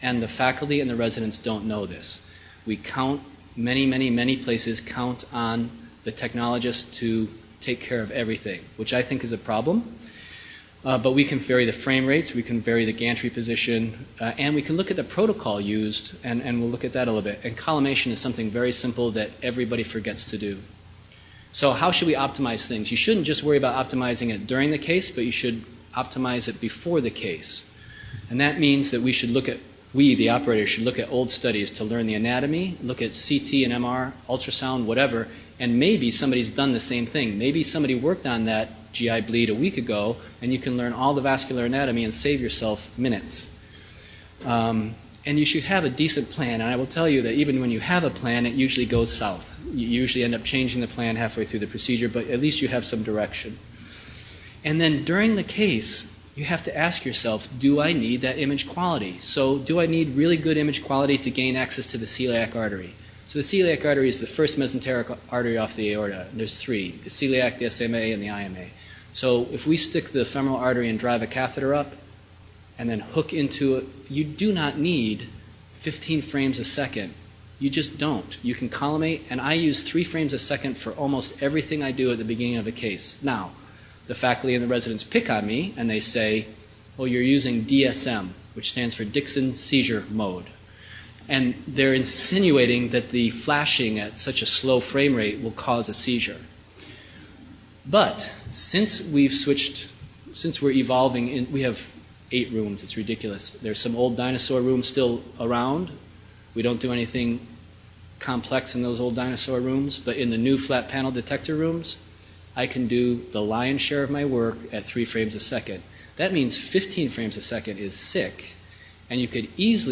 and the faculty and the residents don't know this. We count, many places count on the technologist to take care of everything, which I think is a problem. But we can vary the frame rates, we can vary the gantry position, and we can look at the protocol used, and we'll look at that a little bit. And collimation is something very simple that everybody forgets to do. So how should we optimize things? You shouldn't just worry about optimizing it during the case, but you should optimize it before the case. And that means that we, the operators, should look at old studies to learn the anatomy, look at CT and MR, ultrasound, whatever, and maybe somebody's done the same thing. Maybe somebody worked on that GI bleed a week ago, and you can learn all the vascular anatomy and save yourself minutes. And you should have a decent plan, and I will tell you that even when you have a plan, it usually goes south. You usually end up changing the plan halfway through the procedure, but at least you have some direction. And then during the case, you have to ask yourself, do I need that image quality? So do I need really good image quality to gain access to the celiac artery? So the celiac artery is the first mesenteric artery off the aorta. There's three, the celiac, the SMA, and the IMA. So if we stick the femoral artery and drive a catheter up and then hook into it, you do not need 15 frames a second. You just don't. You can collimate, and I use 3 frames a second for almost everything I do at the beginning of a case. Now, the faculty and the residents pick on me, and they say, oh, you're using DSM, which stands for Dixon Seizure Mode. And they're insinuating that the flashing at such a slow frame rate will cause a seizure. But since we're evolving, we have 8 rooms, it's ridiculous. There's some old dinosaur rooms still around. We don't do anything complex in those old dinosaur rooms, but in the new flat panel detector rooms, I can do the lion's share of my work at 3 frames a second. That means 15 frames a second is sick, and you could easily